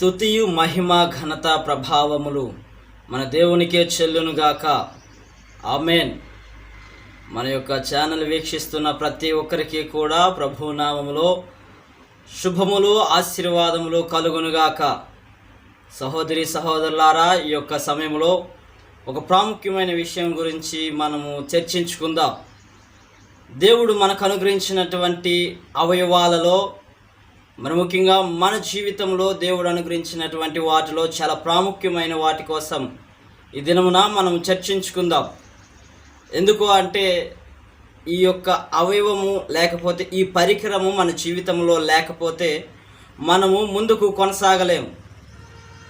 స్తుతియు మహిమ ఘనత ప్రభావములు మన దేవునికే చెల్లునుగాక. ఆమేన్. మన యొక్క ఛానల్ వీక్షిస్తున్న ప్రతి ఒక్కరికి కూడా ప్రభునామములో శుభములు ఆశీర్వాదములు కలుగునుగాక. సహోదరి సహోదరులారా, ఈ యొక్క సమయంలో ఒక ప్రాముఖ్యమైన విషయం గురించి మనము చర్చించుకుందాం. దేవుడు మనకు అనుగ్రహించినటువంటి అవయవాలలో మరి ముఖ్యంగా మన జీవితంలో దేవుడు అనుగ్రహించినటువంటి వాటిలో చాలా ప్రాముఖ్యమైన వాటి కోసం ఈ దినమున మనం చర్చించుకుందాం. ఎందుకు అంటే ఈ యొక్క అవయవము లేకపోతే ఈ పరికరము మన జీవితంలో లేకపోతే మనము ముందుకు కొనసాగలేము.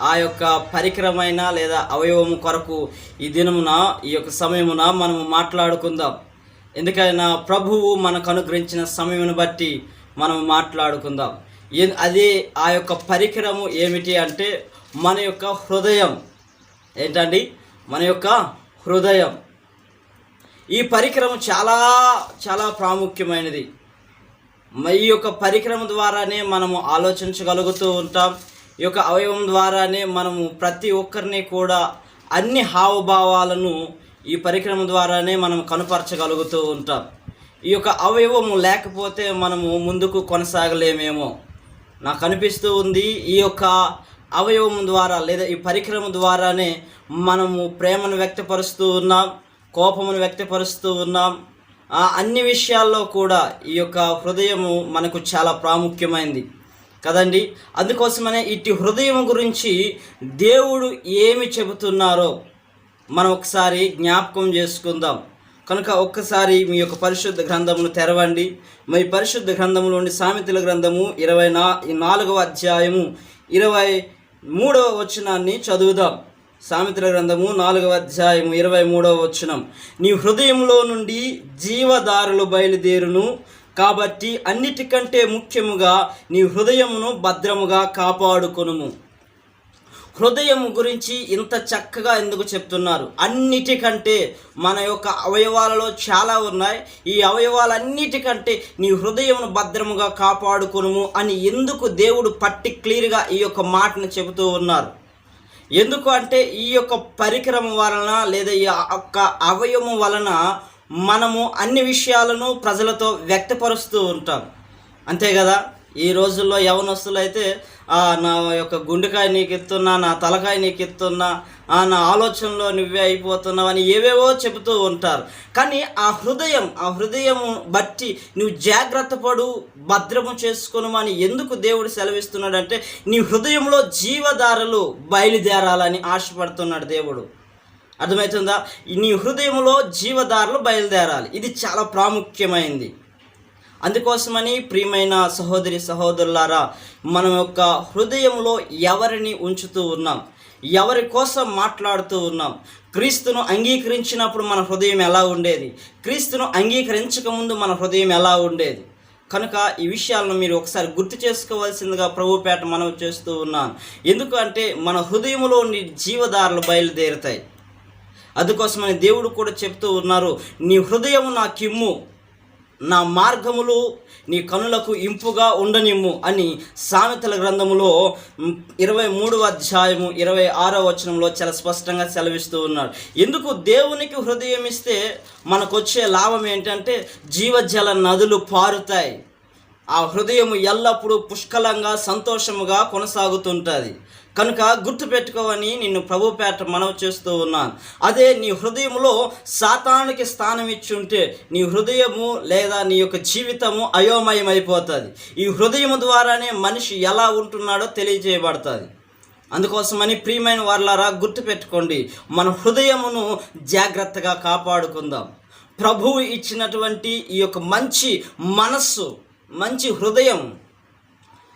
ఆ యొక్క పరికరమైన లేదా అవయవము కొరకు ఈ దినమున ఈ యొక్క సమయమున మనము మాట్లాడుకుందాం. ఎందుకైనా ప్రభువు మనకు అనుగ్రహించిన సమయమును బట్టి మనం మాట్లాడుకుందాం. అదే ఆ యొక్క పరికరము ఏమిటి అంటే మన యొక్క హృదయం. ఏంటండి? మన యొక్క హృదయం. ఈ పరికరము చాలా చాలా ప్రాముఖ్యమైనది. ఈ యొక్క పరికరం ద్వారానే మనము ఆలోచించగలుగుతూ ఉంటాం. ఈ యొక్క అవయవం ద్వారానే మనము ప్రతి ఒక్కరిని కూడా అన్ని హావభావాలను ఈ పరికరం ద్వారానే మనం కనుపరచగలుగుతూ ఉంటాం. ఈ యొక్క అవయవము లేకపోతే మనము ముందుకు కొనసాగలేమేమో నాకు అనిపిస్తూ ఉంది. ఈ యొక్క అవయవం ద్వారా లేదా ఈ పరికరం ద్వారానే మనము ప్రేమను వ్యక్తపరుస్తూ ఉన్నాం, కోపమును వ్యక్తపరుస్తూ ఉన్నాం. అన్ని విషయాల్లో కూడా ఈ యొక్క హృదయము మనకు చాలా ప్రాముఖ్యమైనది కదండి. అందుకోసమనే ఇటు హృదయం గురించి దేవుడు ఏమి చెబుతున్నారో మనం ఒకసారి జ్ఞాపకం చేసుకుందాం. కనుక ఒక్కసారి మీ యొక్క పరిశుద్ధ గ్రంథమును తెరవండి. మీ పరిశుద్ధ గ్రంథములోని సామెతల గ్రంథము 24వ అధ్యాయము 23వ వచనాన్ని చదువుదాం. సామెతల గ్రంథము 4వ అధ్యాయము 23వ వచనం. నీ హృదయంలో నుండి జీవదారులు బయలుదేరును, కాబట్టి అన్నిటికంటే ముఖ్యముగా నీ హృదయమును భద్రముగా కాపాడుకొనుము. హృదయం గురించి ఇంత చక్కగా ఎందుకు చెప్తున్నారు? అన్నిటికంటే మన యొక్క అవయవాలలో చాలా ఉన్నాయి. ఈ అవయవాలన్నిటికంటే నీ హృదయమును భద్రముగా కాపాడుకొనుము అని ఎందుకు దేవుడు క్లియర్గా ఈ యొక్క మాటను చెబుతూ ఉన్నారు? ఎందుకు అంటే ఈ యొక్క పరికరం వలన లేదా ఈ యొక్క అవయవం వలన మనము అన్ని విషయాలను ప్రజలతో వ్యక్తపరుస్తూ ఉంటాం. అంతే కదా. ఈ రోజుల్లో యవనస్తులు అయితే నా యొక్క గుండెకాయ నీకు ఇస్తున్నా, నా తలకాయ నీకు ఇస్తున్నా, నా ఆలోచనలో నువ్వే అయిపోతున్నావు అని ఏవేవో చెబుతూ ఉంటారు. కానీ ఆ హృదయము బట్టి నువ్వు జాగ్రత్త పడు, భద్రము చేసుకొనుమని ఎందుకు దేవుడు సెలవిస్తున్నాడంటే నీ హృదయంలో జీవధారలు బయలుదేరాలని ఆశపడుతున్నాడు దేవుడు. అర్థమవుతుందా? నీ హృదయంలో జీవధారలు బయలుదేరాలి. ఇది చాలా ప్రాముఖ్యమైనది. అందుకోసమని ప్రియమైన సహోదరి సహోదరులారా, మన యొక్క హృదయంలో ఎవరిని ఉంచుతూ ఉన్నాం, ఎవరి కోసం మాట్లాడుతూ ఉన్నాం? క్రీస్తును అంగీకరించినప్పుడు మన హృదయం ఎలా ఉండేది? క్రీస్తును అంగీకరించకముందు మన హృదయం ఎలా ఉండేది? కనుక ఈ విషయాలను మీరు ఒకసారి గుర్తు చేసుకోవాల్సిందిగా ప్రభుపేట మనవి చేస్తూ ఉన్నాను. ఎందుకంటే మన హృదయంలో జీవధారలు బయలుదేరుతాయి. అందుకోసమని దేవుడు కూడా చెప్తూ ఉన్నారు, నీ హృదయము నా కిమ్ము, నా మార్గములు నీ కనులకు ఇంపుగా ఉండనిమ్ము అని సామెతల గ్రంథములో 23వ అధ్యాయము 26వ వచనంలో చాలా స్పష్టంగా సెలవిస్తూ ఉన్నాడు. ఎందుకు? దేవునికి హృదయం ఇస్తే మనకు వచ్చే లాభం ఏంటంటే జీవజల నదులు పారుతాయి. ఆ హృదయము ఎల్లప్పుడూ పుష్కలంగా సంతోషముగా కొనసాగుతుంటుంది. కనుక గుర్తుపెట్టుకోవని నిన్ను ప్రభుపేట మనవి చేస్తూ ఉన్నాను. అదే నీ హృదయంలో సాతానుకి స్థానం ఇచ్చుంటే నీ హృదయము లేదా నీ యొక్క జీవితము అయోమయం అయిపోతుంది. ఈ హృదయము ద్వారానే మనిషి ఎలా ఉంటున్నాడో తెలియజేయబడుతుంది. అందుకోసమని ప్రియమైన వారలారా, గుర్తుపెట్టుకోండి, మన హృదయమును జాగ్రత్తగా కాపాడుకుందాం. ప్రభువు ఇచ్చినటువంటి ఈ యొక్క మంచి మనస్సు, మంచి హృదయం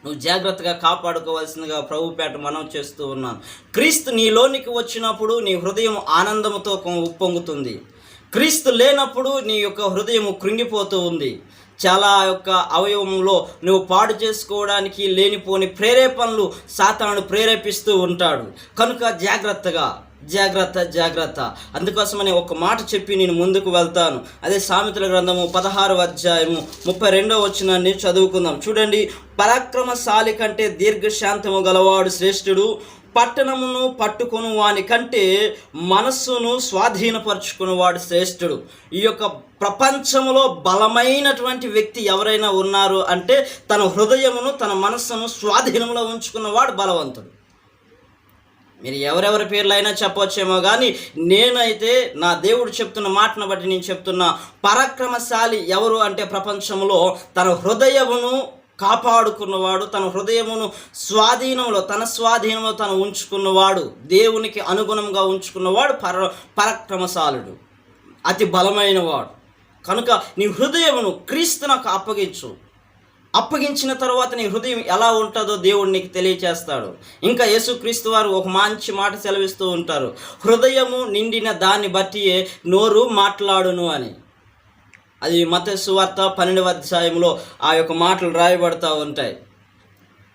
నువ్వు జాగ్రత్తగా కాపాడుకోవాల్సిందిగా ప్రభుపేట మనం చేస్తూ ఉన్నాను. క్రీస్తు నీలోనికి వచ్చినప్పుడు నీ హృదయం ఆనందంతో ఉప్పొంగుతుంది. క్రీస్తు లేనప్పుడు నీ యొక్క హృదయం కృంగిపోతూ ఉంది. చాలా యొక్క అవయవంలో నువ్వు పాడు చేసుకోవడానికి లేనిపోని ప్రేరేపణలు సాతాను ప్రేరేపిస్తూ ఉంటాడు. కనుక జాగ్రత్తగా జాగ్రత్త జాగ్రత్త. అందుకోసమని ఒక మాట చెప్పి నేను ముందుకు వెళ్తాను. అదే సామెతల గ్రంథము 16వ అధ్యాయము 32వ వచనాన్ని చదువుకుందాం. చూడండి, పరాక్రమశాలి కంటే దీర్ఘశాంతము గలవాడు శ్రేష్ఠుడు, పట్టణమును పట్టుకుని వాని కంటే మనస్సును స్వాధీనపరుచుకునేవాడు శ్రేష్ఠుడు. ఈ యొక్క ప్రపంచంలో బలమైనటువంటి వ్యక్తి ఎవరైనా ఉన్నారు అంటే తన హృదయమును తన మనస్సును స్వాధీనంలో ఉంచుకున్నవాడు బలవంతుడు. మీరు ఎవరెవరి పేర్లైనా చెప్పవచ్చేమో కానీ నేనైతే నా దేవుడు చెప్తున్న మాటను బట్టి నేను చెప్తున్నా, పరాక్రమశాలి ఎవరు అంటే ప్రపంచంలో తన హృదయమును కాపాడుకున్నవాడు, తన హృదయమును తన స్వాధీనంలో తను ఉంచుకున్నవాడు, దేవునికి అనుగుణంగా ఉంచుకున్నవాడు పరాక్రమశాలుడు, అతి బలమైనవాడు. కనుక నీ హృదయమును క్రీస్తునకు అప్పగించిన తర్వాత నీ హృదయం ఎలా ఉంటుందో దేవుడు నీకు తెలియచేస్తాడు. ఇంకా యేసుక్రీస్తు వారు ఒక మంచి మాట సెలవిస్తూ ఉంటారు, హృదయము నిండిన దాన్ని బట్టియే నోరు మాట్లాడును అని. అది మత్తయి సువార్త 12వ అధ్యాయంలో ఆ యొక్క మాటలు రాయబడతా ఉంటాయి.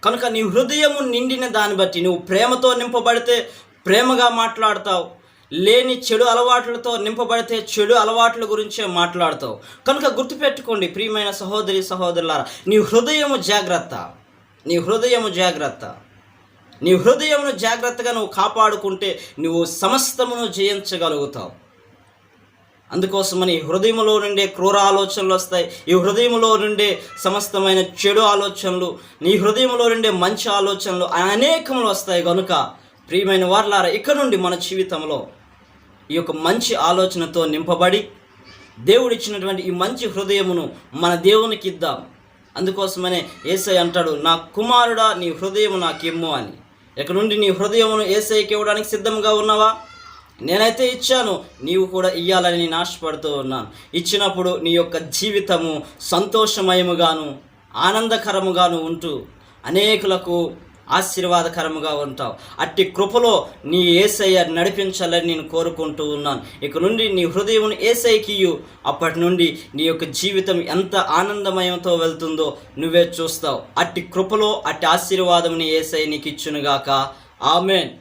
కనుక నీ హృదయము నిండిన దాన్ని బట్టి నువ్వు ప్రేమతో నింపబడితే ప్రేమగా మాట్లాడతావు, లేని చెడు అలవాట్లతో నింపబడితే చెడు అలవాట్ల గురించే మాట్లాడతావు. కనుక గుర్తుపెట్టుకోండి ప్రియమైన సహోదరి సహోదరులారా, నీ హృదయము జాగ్రత్త, నీ హృదయమును జాగ్రత్తగా నువ్వు కాపాడుకుంటే నువ్వు సమస్తమును జయించగలుగుతావు. అందుకోసమని హృదయంలో నుండే క్రూర ఆలోచనలు వస్తాయి, ఈ హృదయంలో నుండే సమస్తమైన చెడు ఆలోచనలు, నీ హృదయంలో నుండే మంచి ఆలోచనలు అనేకములు వస్తాయి. కనుక ప్రియమైన వారలారా, ఇక్కడ నుండి మన జీవితంలో ఈ యొక్క మంచి ఆలోచనతో నింపబడి దేవుడిచ్చినటువంటి ఈ మంచి హృదయమును మన దేవునికి ఇద్దాం. అందుకోసమనే యేసయ్య అంటాడు, నా కుమారుడా నీ హృదయము నాకిమ్ము అని. ఇక్కడ నుండి నీ హృదయమును యేసయ్యకి ఇవ్వడానికి సిద్ధంగా ఉన్నావా? నేనైతే ఇచ్చాను, నీవు కూడా ఇయ్యాలని నేను ఆశపడుతూ ఉన్నాను. ఇచ్చినప్పుడు నీ యొక్క జీవితము సంతోషమయముగాను ఆనందకరముగాను ఉంటూ అనేకులకు ఆశీర్వాదకరముగా ఉంటావు. అట్టి కృపలో నీ యేసయ్య నడిపించాలని నేను కోరుకుంటూ ఉన్నాను. ఇక నుండి నీ హృదయమును యేసయ్యకి ఇయ్యు. అప్పటి నుండి నీ యొక్క జీవితం ఎంత ఆనందమయంతో వెళ్తుందో నువ్వే చూస్తావు. అట్టి కృపలో అట్టి ఆశీర్వాదముని యేసయ్య నీకు ఇచ్చునుగాక. ఆమేన్.